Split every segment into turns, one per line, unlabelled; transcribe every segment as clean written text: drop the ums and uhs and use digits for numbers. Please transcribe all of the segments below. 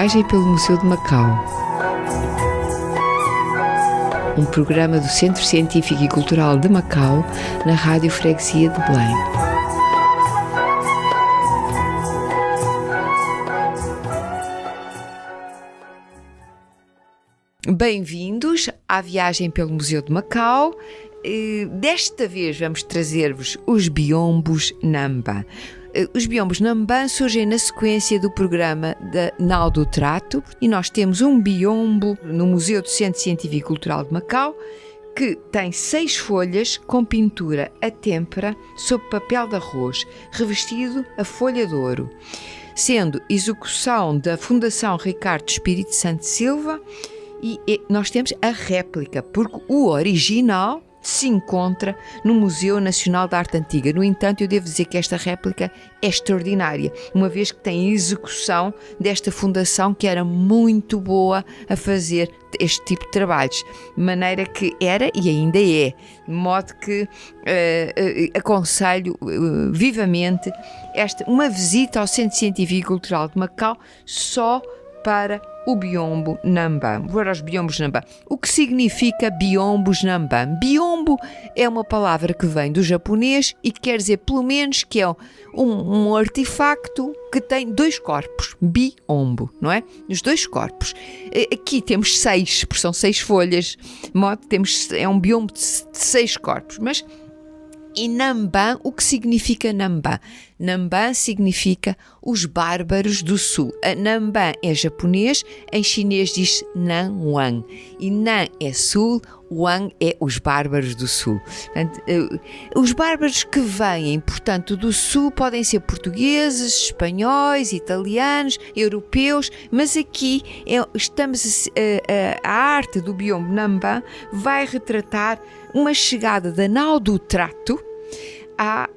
viagem pelo Museu de Macau. Um programa do Centro Científico e Cultural de Macau, na Rádio Freguesia de Belém. Bem-vindos à viagem pelo Museu de Macau. Desta vez vamos trazer-vos os biombos Namba. Os biombos Namba surgem na sequência do programa da Nau do Trato e nós temos um biombo no Museu do Centro Científico e Cultural de Macau que tem 6 folhas com pintura a têmpera sobre papel de arroz, revestido a folha de ouro, sendo execução da Fundação Ricardo Espírito Santo Silva, e nós temos a réplica, porque o original se encontra no Museu Nacional de Arte Antiga. No entanto, eu devo dizer que esta réplica é extraordinária, uma vez que tem a execução desta fundação que era muito boa a fazer este tipo de trabalhos, de maneira que era e ainda é, de modo que aconselho vivamente uma visita ao Centro Científico e Cultural de Macau só para o biombo Namba. Para os biombos Namba. O que significa biombos Namba? Biombo é uma palavra que vem do japonês e que quer dizer, pelo menos, que é um artefacto que tem 2 corpos. Biombo, não é? Os 2 corpos. Aqui temos 6, porque são 6 folhas. É um biombo de 6 corpos, mas... E Namban, o que significa Namban? Namban significa os bárbaros do sul. A Namban é japonês, em chinês diz Nanwang. E Nan é sul, Wang é os bárbaros do sul. Portanto, os bárbaros que vêm, portanto, do sul podem ser portugueses, espanhóis, italianos, europeus, mas aqui a arte do biombo Namban vai retratar uma chegada da Nau do Trato a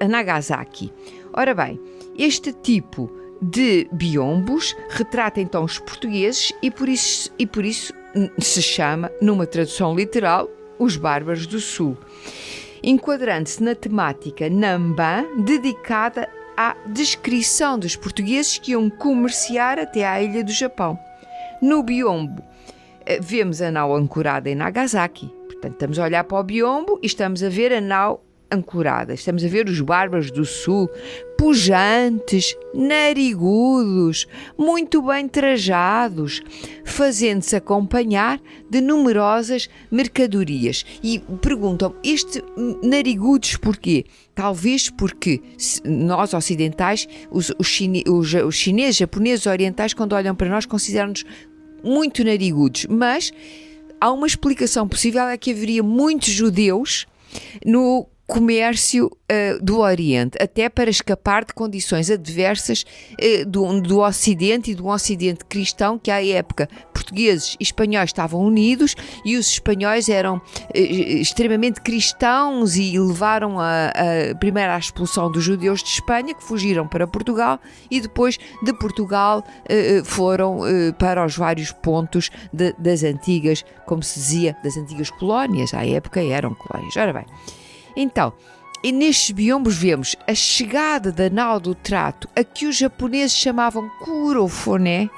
Nagasaki. Ora bem, este tipo de biombos retrata então os portugueses e por isso se chama, numa tradução literal, os bárbaros do sul, enquadrando-se na temática Namban, dedicada à descrição dos portugueses que iam comerciar até à ilha do Japão. No biombo vemos a nau ancorada em Nagasaki. Portanto, estamos a olhar para o biombo e estamos a ver a nau ancorada. Estamos a ver os bárbaros do sul, pujantes, narigudos, muito bem trajados, fazendo-se acompanhar de numerosas mercadorias. E perguntam, narigudos porquê? Talvez porque nós ocidentais, os chineses, japoneses, orientais, quando olham para nós, consideram-nos muito narigudos, mas há uma explicação possível, é que haveria muitos judeus no comércio do Oriente, até para escapar de condições adversas do Ocidente e do Ocidente cristão, que à época portugueses e espanhóis estavam unidos e os espanhóis eram extremamente cristãos e levaram primeiro à expulsão dos judeus de Espanha, que fugiram para Portugal, e depois de Portugal foram para os vários pontos das antigas, como se dizia, das antigas colónias. À época eram colónias. Ora bem, então, e nestes biombos vemos a chegada da Nau do Trato, a que os japoneses chamavam Kurofune.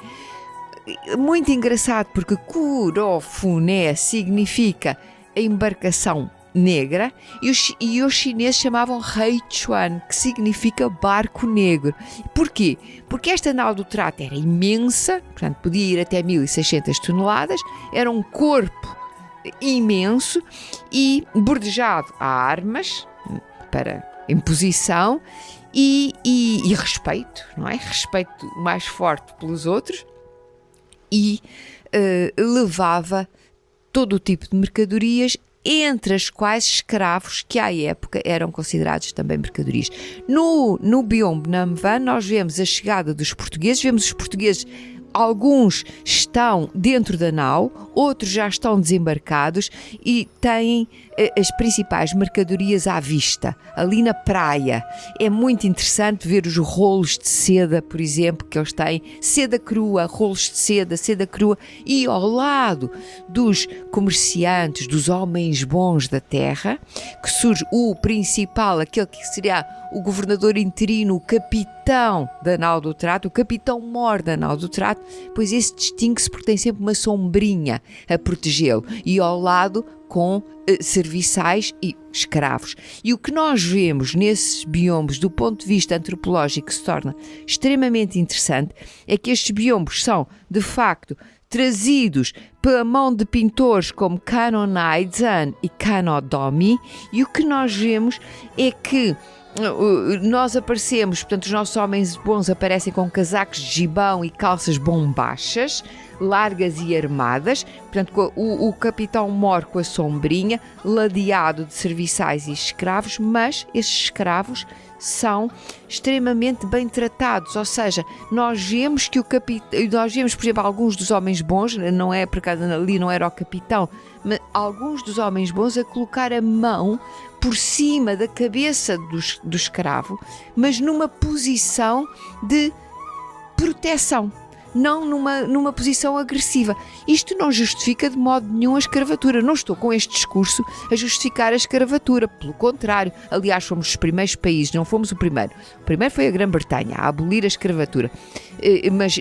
Muito engraçado, porque Kurofune significa a embarcação negra e os chineses chamavam Heichuan, que significa barco negro. Porquê? Porque esta Nau do Trato era imensa, portanto podia ir até 1.600 toneladas, era um corpo imenso e bordejado a armas para imposição e respeito, não é? Respeito mais forte pelos outros, e levava todo o tipo de mercadorias, entre as quais escravos, que à época eram considerados também mercadorias. No biombo Namban nós vemos a chegada dos portugueses, vemos os portugueses. Alguns estão dentro da nau, outros já estão desembarcados e têm as principais mercadorias à vista, ali na praia. É muito interessante ver os rolos de seda, por exemplo, que eles têm, seda crua, rolos de seda crua, e ao lado dos comerciantes, dos homens bons da terra, que surge o principal, aquele que seria o governador interino, o capitão capitão da nau do trato, o capitão-mor da nau do trato, pois esse distingue-se porque tem sempre uma sombrinha a protegê-lo e ao lado com serviçais e escravos. E o que nós vemos nesses biombos do ponto de vista antropológico que se torna extremamente interessante é que estes biombos são, de facto, trazidos pela mão de pintores como Kano Naizan e Kano Domi, e o que nós vemos é que nós aparecemos, portanto os nossos homens bons aparecem com casacos de gibão e calças bombachas, largas e armadas, portanto o capitão-mor com a sombrinha, ladeado de serviçais e escravos, mas esses escravos são extremamente bem tratados, ou seja, nós vemos que nós vemos, por exemplo, alguns dos homens bons, não é por acaso ali não era o capitão, mas alguns dos homens bons a colocar a mão por cima da cabeça do escravo, mas numa posição de proteção, não numa posição agressiva. Isto não justifica de modo nenhum a escravatura. Não estou com este discurso a justificar a escravatura, pelo contrário. Aliás, fomos os primeiros países, não fomos o primeiro. O primeiro foi a Grã-Bretanha, a abolir a escravatura. Mas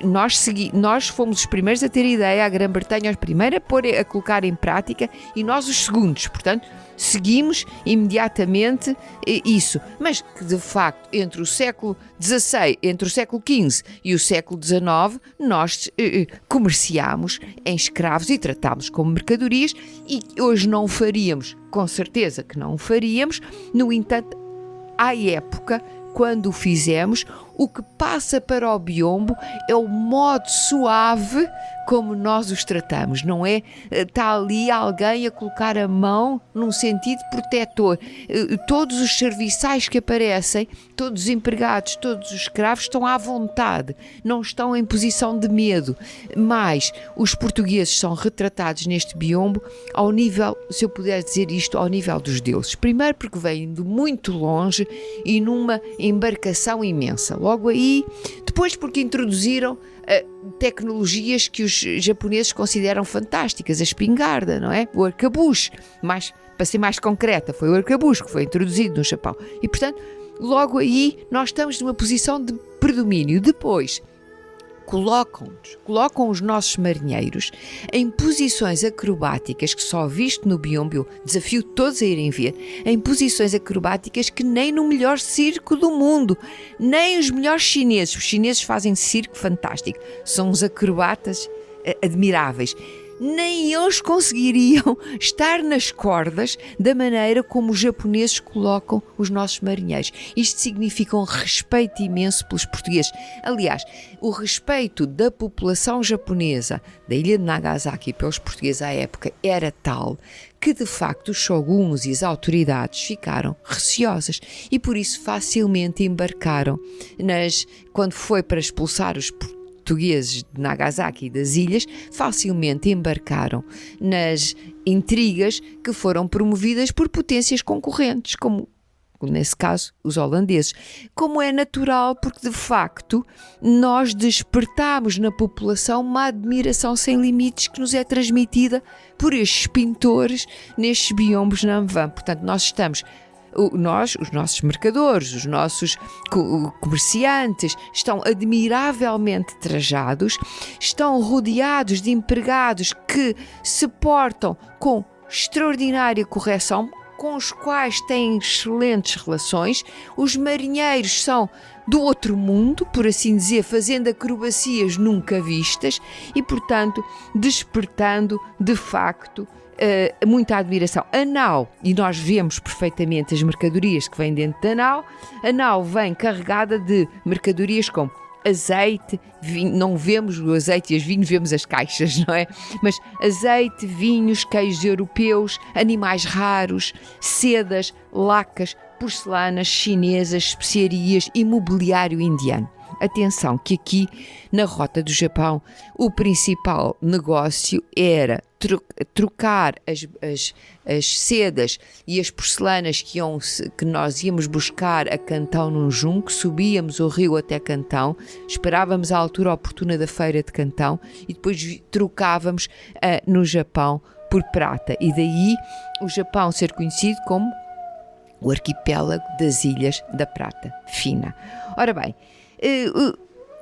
nós fomos os primeiros a ter ideia, a Grã-Bretanha os primeiros a colocar em prática e nós os segundos, portanto, seguimos imediatamente isso, mas que de facto entre o século XVI, entre o século XV e o século XIX, nós comerciámos em escravos e tratámos como mercadorias e hoje não faríamos, com certeza que não faríamos, no entanto, à época, quando o fizemos, o que passa para o biombo é o modo suave como nós os tratamos, não é? Está ali alguém a colocar a mão num sentido protetor. Todos os serviçais que aparecem, todos os empregados, todos os escravos estão à vontade, não estão em posição de medo, mas os portugueses são retratados neste biombo ao nível, se eu puder dizer isto, ao nível dos deuses. Primeiro porque vêm de muito longe e numa embarcação imensa. Logo aí, depois porque introduziram tecnologias que os japoneses consideram fantásticas, a espingarda, não é? O arcabuz, para ser mais concreta, foi o arcabuz que foi introduzido no Japão. E, portanto, logo aí nós estamos numa posição de predomínio. Depois, colocam os nossos marinheiros em posições acrobáticas que só visto no biombo, eu desafio todos a irem ver, em posições acrobáticas que nem no melhor circo do mundo, nem os melhores chineses, os chineses fazem circo fantástico, são uns acrobatas admiráveis, nem eles conseguiriam estar nas cordas da maneira como os japoneses colocam os nossos marinheiros. Isto significa um respeito imenso pelos portugueses. Aliás, o respeito da população japonesa da ilha de Nagasaki pelos portugueses à época era tal que, de facto, os shoguns e as autoridades ficaram receosas e, por isso, facilmente embarcaram quando foi para expulsar os portugueses de Nagasaki e das ilhas, facilmente embarcaram nas intrigas que foram promovidas por potências concorrentes, como nesse caso os holandeses. Como é natural, porque de facto nós despertamos na população uma admiração sem limites que nos é transmitida por estes pintores nestes biombos na Amvan. Portanto, nós estamos... os nossos mercadores, os nossos comerciantes estão admiravelmente trajados, estão rodeados de empregados que se portam com extraordinária correção, com os quais têm excelentes relações. Os marinheiros são do outro mundo, por assim dizer, fazendo acrobacias nunca vistas e, portanto, despertando de facto muita admiração. A nau, e nós vemos perfeitamente as mercadorias que vêm dentro da nau, a nau vem carregada de mercadorias como azeite, vinho, não vemos o azeite e os vinhos, vemos as caixas, não é? Mas azeite, vinhos, queijos europeus, animais raros, sedas, lacas, porcelanas chinesas, especiarias e mobiliário indiano. Atenção que aqui na Rota do Japão o principal negócio era trocar as sedas e as porcelanas que nós íamos buscar a Cantão num junco, subíamos o rio até Cantão, esperávamos a altura oportuna da feira de Cantão e depois trocávamos no Japão por prata, e daí o Japão ser conhecido como o arquipélago das Ilhas da Prata Fina. Ora bem,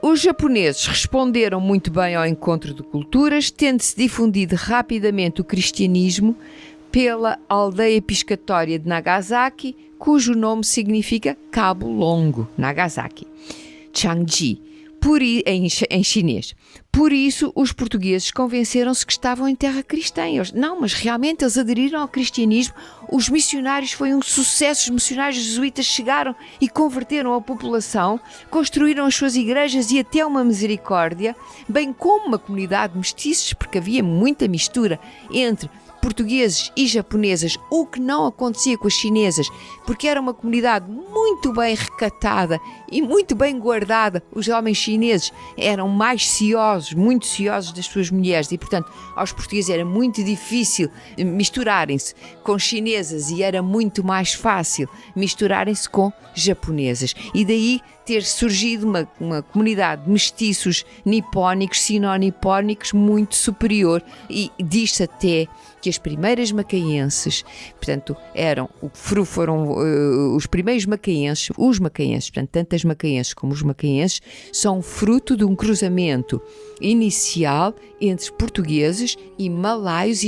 Os japoneses responderam muito bem ao encontro de culturas, tendo-se difundido rapidamente o cristianismo pela aldeia piscatória de Nagasaki, cujo nome significa Cabo Longo, Nagasaki, Changji, em chinês. Por isso, os portugueses convenceram-se que estavam em terra cristã. Não, mas realmente eles aderiram ao cristianismo. Os missionários, foi um sucesso. Os missionários jesuítas chegaram e converteram a população, construíram as suas igrejas e até uma misericórdia, bem como uma comunidade de mestiços, porque havia muita mistura entre portugueses e japonesas, o que não acontecia com as chinesas, porque era uma comunidade muito bem recatada e muito bem guardada. Os homens chineses eram mais ciosos, muito ciosos das suas mulheres e, portanto, aos portugueses era muito difícil misturarem-se com chinesas e era muito mais fácil misturarem-se com japonesas. E daí ter surgido uma comunidade de mestiços nipónicos, sino-nipónicos muito superior, e diz-se até que as primeiras macaenses, portanto, foram os primeiros macaenses, os macaenses, portanto, tanto as macaenses como os macaenses, são fruto de um cruzamento inicial entre portugueses e malaias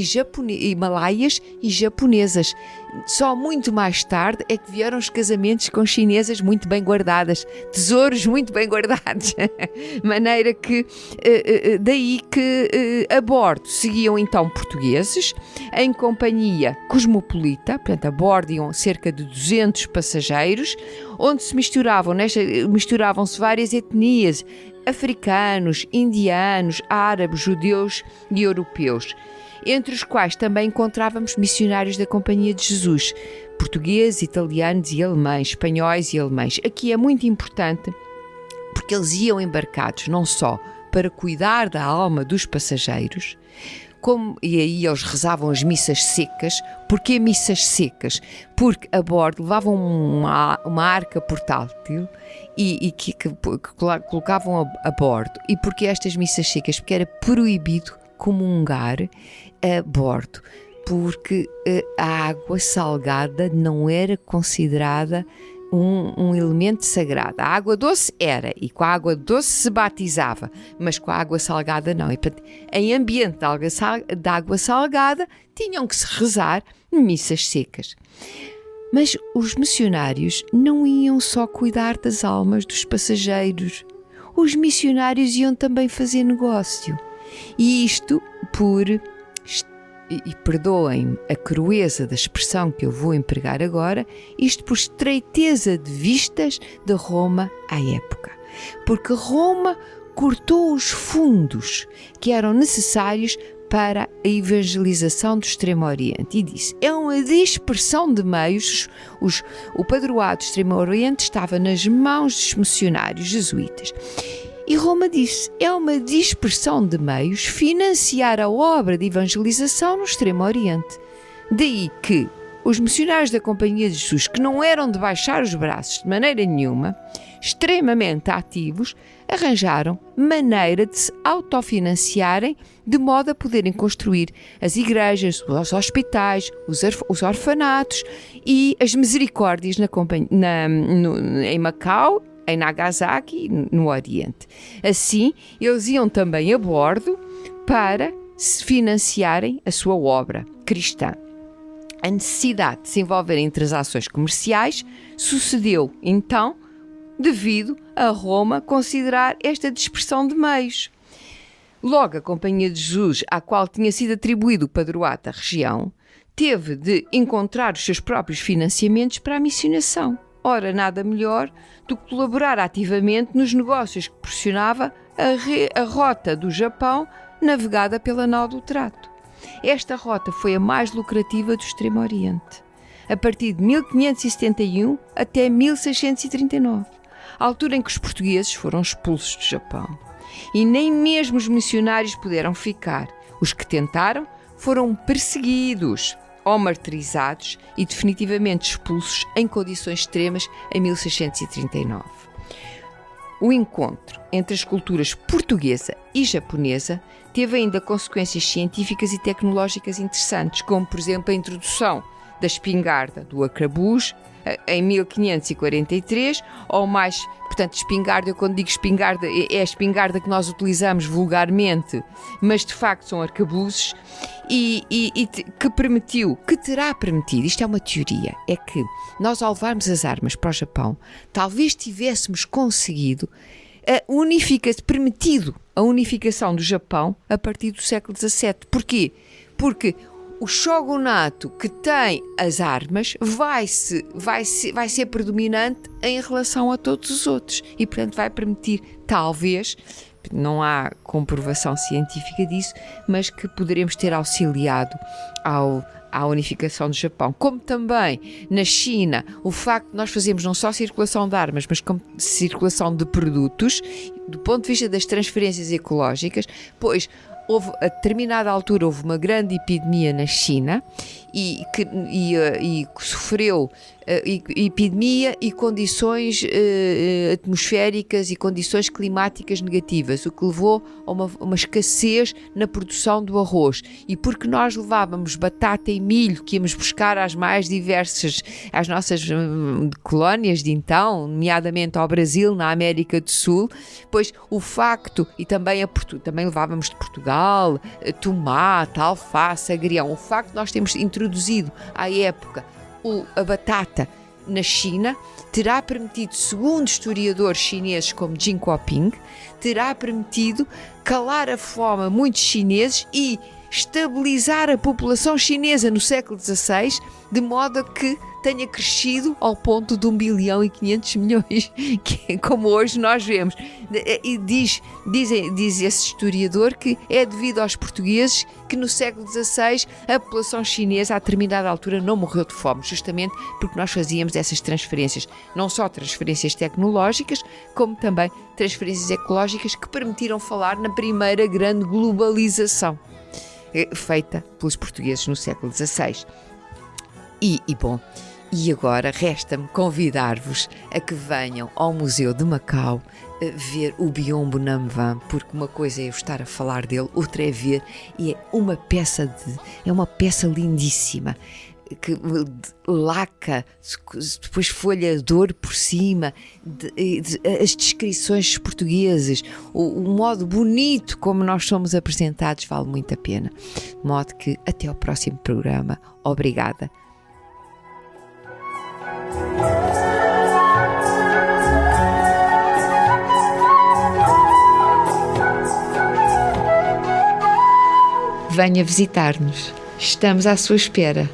e japonesas. Só muito mais tarde é que vieram os casamentos com chinesas muito bem guardadas, tesouros muito bem guardados, maneira que daí que a bordo seguiam então portugueses em companhia cosmopolita, portanto a bordo iam cerca de 200 passageiros, onde se misturavam-se várias etnias, africanos, indianos, árabes, judeus e europeus, entre os quais também encontrávamos missionários da Companhia de Jesus, portugueses, italianos e alemães, espanhóis e alemães. Aqui é muito importante porque eles iam embarcados não só para cuidar da alma dos passageiros, e aí eles rezavam as missas secas. Porquê missas secas? Porque a bordo levavam uma arca portátil e que colocavam a bordo. E porquê estas missas secas? Porque era proibido comungar a bordo, porque a água salgada não era considerada um elemento sagrado. A água doce era, e com a água doce se batizava, mas com a água salgada não. E, portanto, em ambiente de água salgada tinham que se rezar missas secas. Mas os missionários não iam só cuidar das almas dos passageiros. Os missionários iam também fazer negócio. E isto e perdoem a crueza da expressão que eu vou empregar agora, isto por estreiteza de vistas de Roma à época. Porque Roma cortou os fundos que eram necessários para a evangelização do Extremo Oriente e disse, é uma dispersão de meios, o padroado do Extremo Oriente estava nas mãos dos missionários jesuítas. E Roma disse, é uma dispersão de meios financiar a obra de evangelização no Extremo Oriente. Daí que os missionários da Companhia de Jesus, que não eram de baixar os braços de maneira nenhuma, extremamente ativos, arranjaram maneira de se autofinanciarem de modo a poderem construir as igrejas, os hospitais, os orfanatos e as misericórdias em Macau, em Nagasaki, no Oriente. Assim, eles iam também a bordo para se financiarem a sua obra cristã. A necessidade de se envolverem em transações comerciais sucedeu, então, devido a Roma considerar esta dispersão de meios. Logo, a Companhia de Jesus, à qual tinha sido atribuído o padroado da região, teve de encontrar os seus próprios financiamentos para a missionação. Ora, nada melhor do que colaborar ativamente nos negócios que proporcionava a rota do Japão navegada pela Nau do Trato. Esta rota foi a mais lucrativa do Extremo Oriente, a partir de 1571 até 1639, a altura em que os portugueses foram expulsos do Japão. E nem mesmo os missionários puderam ficar. Os que tentaram foram perseguidos ou martirizados e definitivamente expulsos em condições extremas em 1639. O encontro entre as culturas portuguesa e japonesa teve ainda consequências científicas e tecnológicas interessantes, como, por exemplo, a introdução da espingarda do arcabuz em 1543, ou mais, portanto, espingarda, eu quando digo espingarda, é a espingarda que nós utilizamos vulgarmente, mas de facto são arcabuzes, que terá permitido, isto é uma teoria, é que nós ao levarmos as armas para o Japão, talvez tivéssemos conseguido permitido a unificação do Japão a partir do século XVII. Porquê? Porque o shogunato que tem as armas vai ser predominante em relação a todos os outros e, portanto, vai permitir, talvez, não há comprovação científica disso, mas que poderemos ter auxiliado à unificação do Japão. Como também na China, o facto de nós fazermos não só circulação de armas, mas como circulação de produtos, do ponto de vista das transferências ecológicas, pois a determinada altura houve uma grande epidemia na China e sofreu epidemia e condições atmosféricas e condições climáticas negativas, o que levou a uma escassez na produção do arroz. E porque nós levávamos batata e milho que íamos buscar às mais diversas, às nossas colónias de então, nomeadamente ao Brasil, na América do Sul, pois o facto, e também levávamos de Portugal, tomate, alface, agrião, o facto de nós termos introduzido à época a batata na China terá permitido, segundo historiadores chineses como Jin Guoping, terá permitido calar a fome a muitos chineses e estabilizar a população chinesa no século XVI, de modo a que tenha crescido ao ponto de 1.500.000.000, que é como hoje nós vemos. E diz esse historiador que é devido aos portugueses que no século XVI a população chinesa a determinada altura não morreu de fome, justamente porque nós fazíamos essas transferências, não só transferências tecnológicas, como também transferências ecológicas que permitiram falar na primeira grande globalização feita pelos portugueses no século XVI. E agora resta-me convidar-vos a que venham ao Museu de Macau ver o Biombo Namvan, porque uma coisa é eu estar a falar dele, outra é ver, e é uma peça lindíssima, que laca, depois folha de ouro por cima, as descrições portuguesas, o modo bonito como nós somos apresentados vale muito a pena. De modo que até ao próximo programa. Obrigada. Venha visitar-nos. Estamos à sua espera.